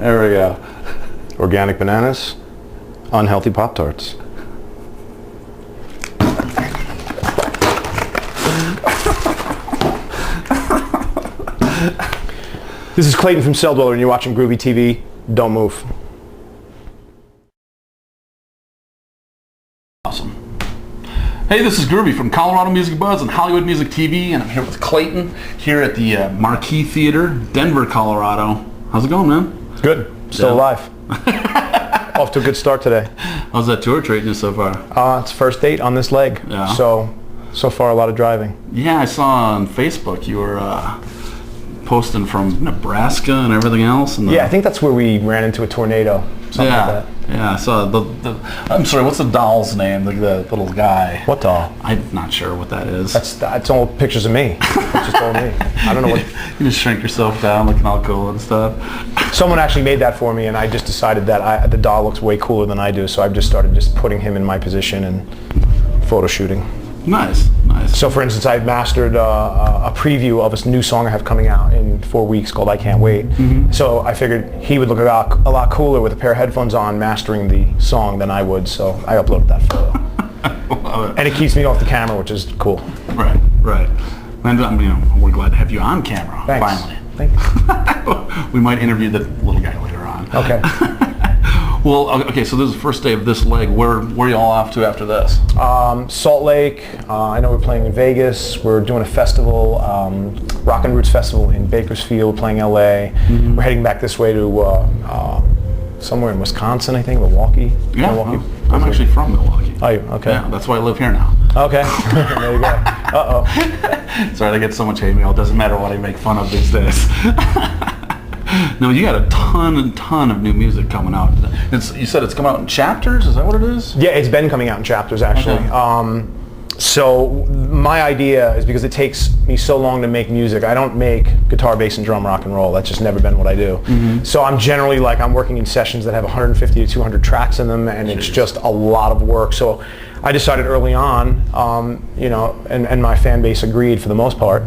There we go. Organic bananas, unhealthy Pop-Tarts. This is Klayton from Celldweller, and you're watching Groovey.TV. Don't move. Awesome. Hey, this is Groovey from Colorado Music Buzz and Hollywood Music TV, and I'm here with Klayton here at the Marquee Theater, Denver, Colorado. How's it going, man? Good. Still alive. Off to a good start today. How's that tour treating you so far? It's first date on this leg. Yeah. So far a lot of driving. Yeah, I saw on Facebook you were posting from Nebraska and everything else. And yeah, I think that's where we ran into a tornado. Something like that. Yeah, I saw I'm sorry, what's the doll's name? The little guy. What doll? I'm not sure what that is. That's all pictures of me. That's just all me. I don't know what. You just shrink yourself down looking all cool and stuff. Someone actually made that for me, and I just decided that the doll looks way cooler than I do, so I've just started putting him in my position and photo shooting. Nice, nice. So for instance, I mastered a preview of a new song I have coming out in 4 weeks called I Can't Wait. Mm-hmm. So I figured he would look a lot cooler with a pair of headphones on mastering the song than I would, so I uploaded that photo. Love it. And it keeps me off the camera, which is cool. Right, right. And we're glad to have you on camera. Thanks. Finally. Thank you. We might interview the little guy later on. Okay. Well, okay, so this is the first day of this leg. Where are you all off to after this? Salt Lake. I know we're playing in Vegas. We're doing a festival, Rockin' Roots Festival in Bakersfield, playing LA. Mm-hmm. We're heading back this way to somewhere in Wisconsin, I think, Milwaukee. Yeah, Milwaukee. I'm actually from Milwaukee. Are you? Okay. Yeah, that's why I live here now. Okay. There you go. Uh-oh. Sorry, I get so much hate mail. It doesn't matter what I make fun of these days. No, you got a ton of new music coming out. You said it's coming out in chapters? Is that what it is? Yeah, it's been coming out in chapters, actually. Okay. So my idea is, because it takes me so long to make music, I don't make guitar, bass, and drum rock and roll. That's just never been what I do. Mm-hmm. So I'm generally I'm working in sessions that have 150 to 200 tracks in them, and It's just a lot of work. So I decided early on, and my fan base agreed for the most part,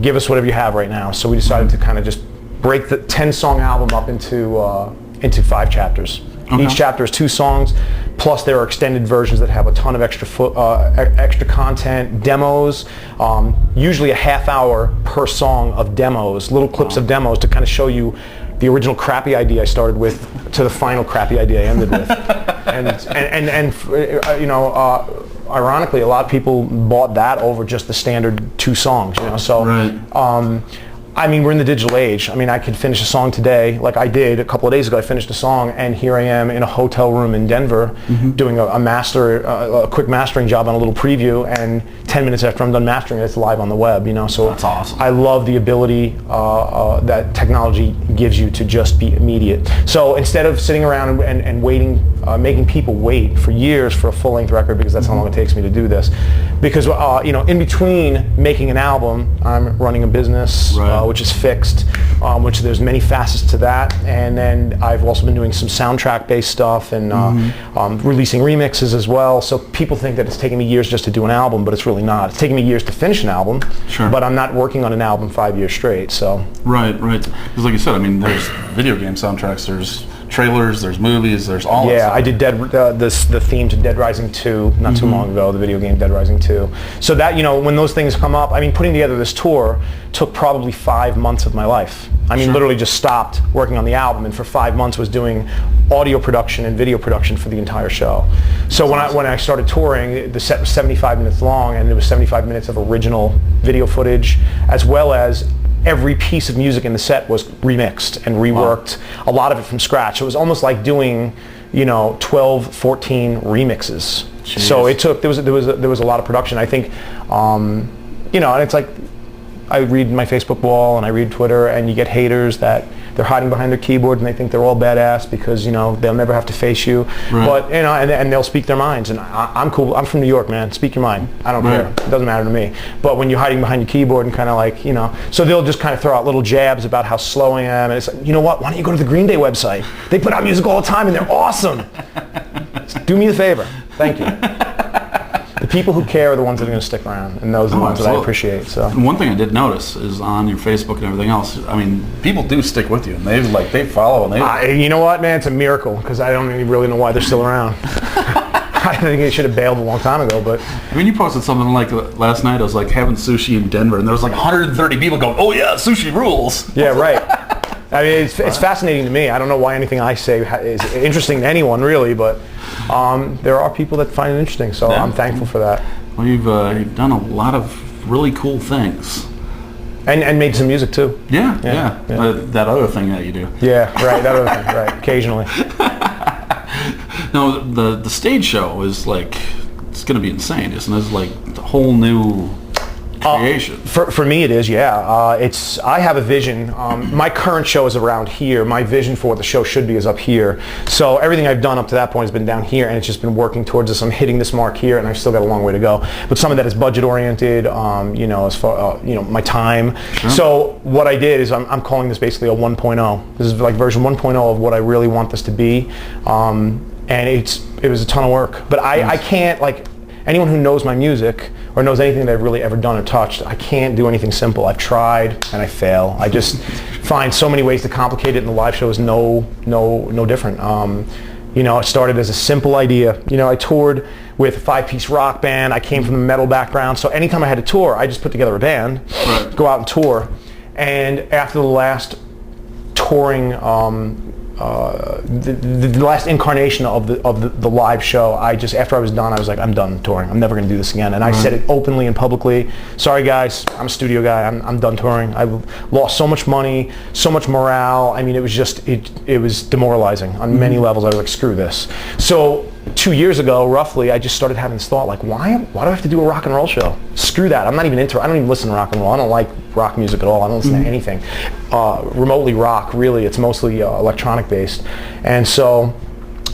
give us whatever you have right now. So we decided to kind of just break the 10-song album up into 5 chapters. Okay. Each chapter is 2 songs, plus there are extended versions that have a ton of extra content, demos, usually a half hour per song of demos, little clips of demos to kind of show you the original crappy idea I started with to the final crappy idea I ended with. Ironically, a lot of people bought that over just the standard 2 songs, so. Right. We're in the digital age. I could finish a song today, like I did a couple of days ago. I finished a song, and here I am in a hotel room in Denver, mm-hmm. doing a quick mastering job on a little preview, and 10 minutes after I'm done mastering it, it's live on the web, So that's awesome. I love the ability that technology gives you to just be immediate. So instead of sitting around and waiting, making people wait for years for a full-length record, because that's mm-hmm. how long it takes me to do this, because in between making an album, I'm running a business. Right. Which is fixed, which there's many facets to that, and then I've also been doing some soundtrack-based stuff and releasing remixes as well. So people think that it's taking me years just to do an album, but it's really not. It's taking me years to finish an album, sure. But I'm not working on an album 5 years straight. So right, because like you said, there's video game soundtracks, there's trailers, there's movies, there's all. Yeah, I did the theme to Dead Rising 2 not mm-hmm. too long ago, the video game Dead Rising 2. So that, when those things come up, putting together this tour took probably 5 months of my life. Sure. Literally just stopped working on the album, and for 5 months was doing audio production and video production for the entire show. So when I started touring, the set was 75 minutes long, and it was 75 minutes of original video footage, as well as every piece of music in the set was remixed and reworked, wow. A lot of it from scratch. It was almost like doing, 12, 14 remixes. Jeez. So there was a lot of production. I think, and it's like, I read my Facebook wall and I read Twitter, and you get haters that they're hiding behind their keyboard and they think they're all badass because they'll never have to face you. Right. But and they'll speak their minds, and I'm cool. I'm from New York, man. Speak your mind. I don't care. It doesn't matter to me. But when you're hiding behind your keyboard and kind of so they'll just kind of throw out little jabs about how slow I am, and it's like, you know what? Why don't you go to the Green Day website? They put out music all the time and they're awesome. Do me a favor. Thank you. The people who care are the ones that are going to stick around, and those are the ones that I appreciate. So and one thing I did notice is on your Facebook and everything else. I mean, people do stick with you, and they follow, and you know what, man? It's a miracle because I don't even really know why they're still around. I think they should have bailed a long time ago, but I mean, you posted something like last night. I was like having sushi in Denver, and there was like 130 people going, "Oh yeah, sushi rules." Yeah, right. I mean, it's fascinating to me. I don't know why anything I say is interesting to anyone, really, but there are people that find it interesting, so I'm thankful for that. Well, you've done a lot of really cool things. And made some music, too. Yeah. That other thing that you do. Yeah, right, that other thing, right, occasionally. No, the stage show is like, it's going to be insane, isn't it? It's like a whole new creation. For me it is, yeah. I have a vision. My current show is around here. My vision for what the show should be is up here. So everything I've done up to that point has been down here, and it's just been working towards this. I'm hitting this mark here, and I've still got a long way to go. But some of that is budget oriented, as far, my time. Sure. So what I did is I'm calling this basically a 1.0. This is like version 1.0 of what I really want this to be. And it was a ton of work. But I can't, like, anyone who knows my music or knows anything that I've really ever done or touched, I can't do anything simple. I've tried and I fail. I just find so many ways to complicate it, and the live show is no different. It started as a simple idea. I toured with a 5-piece rock band. I came from the metal background, so anytime I had to tour, I just put together a band, go out and tour. And after the last touring, the last incarnation of the live show, after I was done, I was like, I'm done touring. I'm never going to do this again. And I said it openly and publicly. Sorry guys, I'm a studio guy. I'm done touring. I lost so much money, so much morale. I mean, it was just it was demoralizing on many levels. I was like, screw this. So 2 years ago, roughly, I just started having this thought, like, why do I have to do a rock and roll show? Screw that. I'm not even into it. I don't even listen to rock and roll. I don't like rock music at all. I don't listen to anything remotely rock, really. It's mostly electronic based. And so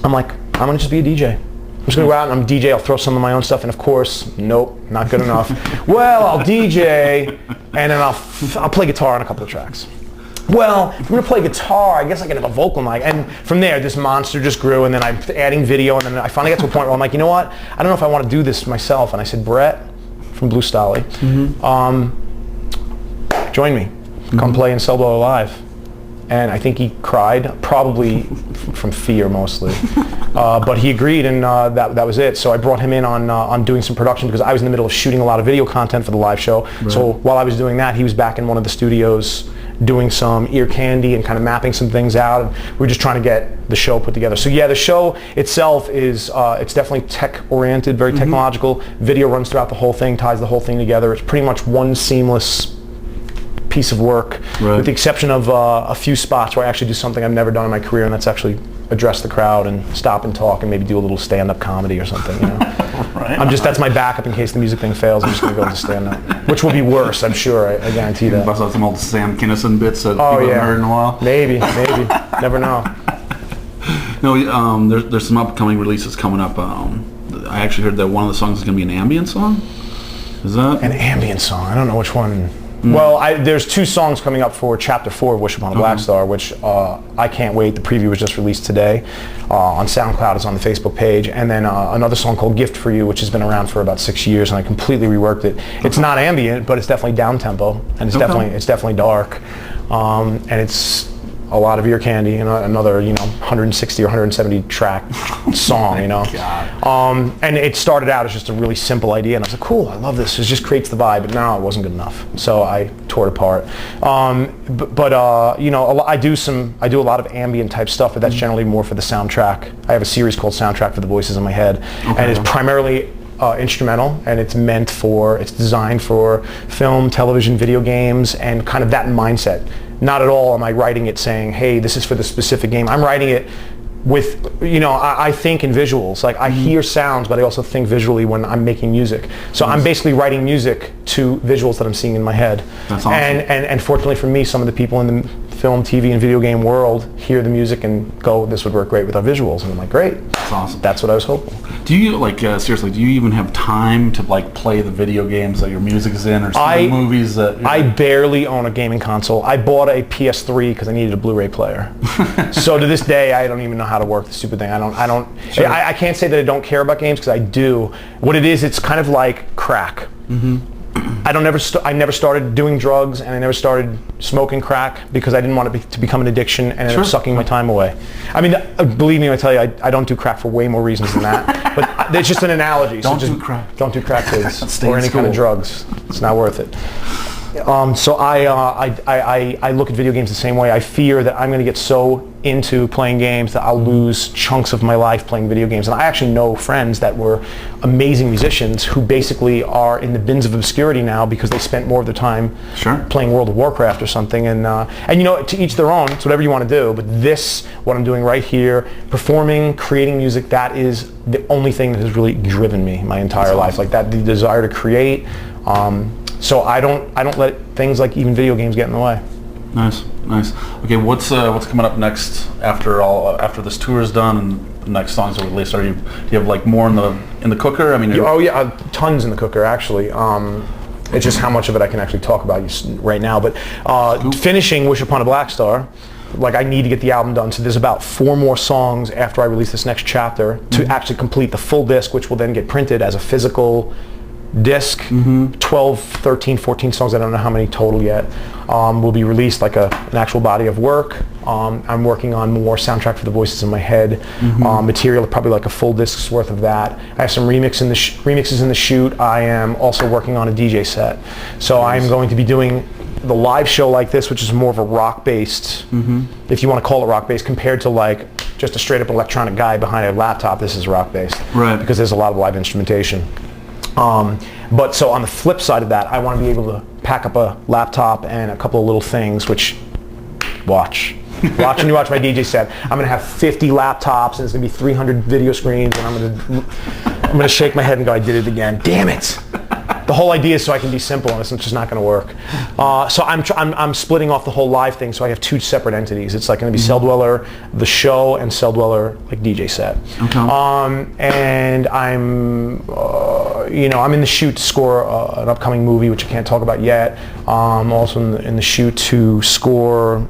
I'm like, I'm going to just be a DJ. I'm just going to go out and I'm a DJ. I'll throw some of my own stuff. And of course, nope, not good enough. Well, I'll DJ and then I'll play guitar on a couple of tracks. Well, if I'm going to play guitar, I guess I can have a vocal mic. And from there, this monster just grew, and then I'm adding video, and then I finally got to a point where I'm like, you know what? I don't know if I want to do this myself. And I said, Brett from Blue Stolly, join me. Come play in Celldweller Live. And I think he cried, probably from fear mostly. But he agreed, and that was it. So I brought him in on doing some production because I was in the middle of shooting a lot of video content for the live show. Right. So while I was doing that, he was back in one of the studios doing some ear candy and kind of mapping some things out. And we were just trying to get the show put together. So yeah, the show itself is it's definitely tech-oriented, very technological. Video runs throughout the whole thing, ties the whole thing together. It's pretty much one seamless piece of work, with the exception of a few spots where I actually do something I've never done in my career, and that's actually address the crowd and stop and talk and maybe do a little stand-up comedy or something. That's my backup in case the music thing fails. I'm just going to go into stand-up, which will be worse, I'm sure. I guarantee that. Bust out some old Sam Kinison bits that people haven't heard in a while. Maybe, never know. No, there's some upcoming releases coming up. I actually heard that one of the songs is going to be an ambient song. Is that an ambient song? I don't know which one. Well, there's 2 songs coming up for Chapter 4 of Wish Upon a Black Star, which I can't wait. The preview was just released today on SoundCloud. It's on the Facebook page. And then another song called Gift for You, which has been around for about 6 years, and I completely reworked it. It's not ambient, but it's definitely down-tempo, and it's definitely dark. And it's a lot of ear candy, and another 160 or 170 track song. And it started out as just a really simple idea, and I was like, cool, I love this. It just creates the vibe. But no, it wasn't good enough, so I tore it apart. I do a lot of ambient type stuff, but that's generally more for the soundtrack. I have a series called Soundtrack for the Voices in My Head, and it's primarily instrumental, and it's designed for film, television, video games, and kind of that mindset. Not at all am I writing it saying, hey, this is for the specific game. I'm writing it with, I think in visuals. Like, I hear sounds, but I also think visually when I'm making music. So I'm basically writing music to visuals that I'm seeing in my head. That's awesome. And fortunately for me, some of the people in the film, TV, and video game world hear the music and go, this would work great with our visuals. And I'm like, great. That's awesome. That's what I was hoping. Do you, like, seriously, do you even have time to, like, play the video games that your music is in, or see the movies that... I barely own a gaming console. I bought a PS3 because I needed a Blu-ray player. So to this day, I don't even know how to work the stupid thing. Sure. I can't say that I don't care about games, because I do. What it is, it's kind of like crack. I never started doing drugs, and I never started smoking crack because I didn't want it to become an addiction and end up sucking my time away. I mean, believe me when I tell you, I don't do crack for way more reasons than that. But it's just an analogy. Don't do crack. Don't do crack, kids, or any school. kind of drugs. It's not worth it. So I look at video games the same way. I fear that I'm going to get so into playing games that I'll lose chunks of my life playing video games. And I actually know friends that were amazing musicians who basically are in the bins of obscurity now because they spent more of their time playing World of Warcraft or something. And you know, to each their own. It's whatever you want to do. But this, what I'm doing right here, performing, creating music, that is the only thing that has really driven me my entire life. Like that, the desire to create. So I don't let things like even video games get in the way. Nice. Okay, what's coming up next after this tour is done and the next songs are released? Do you have like more in the cooker? I mean, tons in the cooker actually. It's just how much of it I can actually talk about right now. But finishing Wish Upon a Black Star, like I need to get the album done. So there's about 4 more songs after I release this next chapter to actually complete the full disc, which will then get printed as a physical disc. 12, 13, 14 songs, I don't know how many total yet, will be released like an actual body of work. I'm working on more soundtrack for the voices in my head, material, probably like a full disc's worth of that. I have some remixes in the shoot. I am also working on a DJ set. So I'm going to be doing the live show like this, which is more of a rock-based, if you want to call it rock-based, compared to like just a straight-up electronic guy behind a laptop. This is rock-based, right? Because there's a lot of live instrumentation. But so on the flip side of that, I want to be able to pack up a laptop and a couple of little things, which watch when you watch my DJ set. I'm going to have 50 laptops and it's going to be 300 video screens, and I'm going to shake my head and go, I did it again. Damn it. The whole idea is so I can be simple, and it's just not going to work. So I'm splitting off the whole live thing, so I have 2 separate entities. It's like going to be Celldweller, the show, and Celldweller, like DJ set. Okay. And I'm, I'm in the shoot to score an upcoming movie, which I can't talk about yet. Also in the shoot to score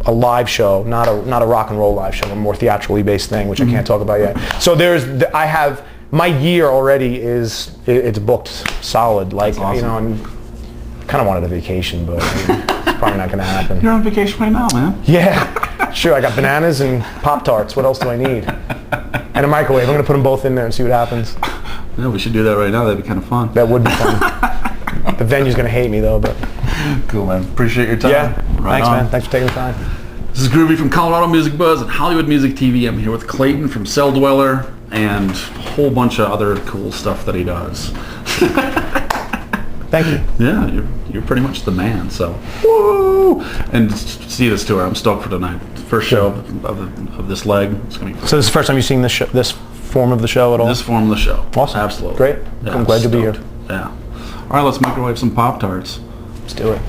a live show, not a rock and roll live show, a more theatrically based thing, which I can't talk about yet. So I have. My year already it's booked solid. Like, awesome. I'm kind of wanted a vacation, but it's probably not going to happen. You're on vacation right now, man. Yeah, sure. I got bananas and Pop-Tarts. What else do I need? And a microwave. I'm going to put them both in there and see what happens. Yeah, we should do that right now. That'd be kind of fun. That would be fun. The venue's going to hate me though, but. Cool, man. Appreciate your time. Yeah. Thanks, man. Thanks for taking the time. This is Groovy from Colorado Music Buzz and Hollywood Music TV. I'm here with Klayton from Celldweller and a whole bunch of other cool stuff that he does. Thank you. Yeah, you're pretty much the man. So, woo! And see this tour. I'm stoked for tonight. First show of this leg. It's gonna be so this is the first time you've seen this form of the show at all? This form of the show. Awesome. Absolutely. Great. Yeah, I'm glad to be here. Yeah. All right, let's microwave some Pop-Tarts. Let's do it.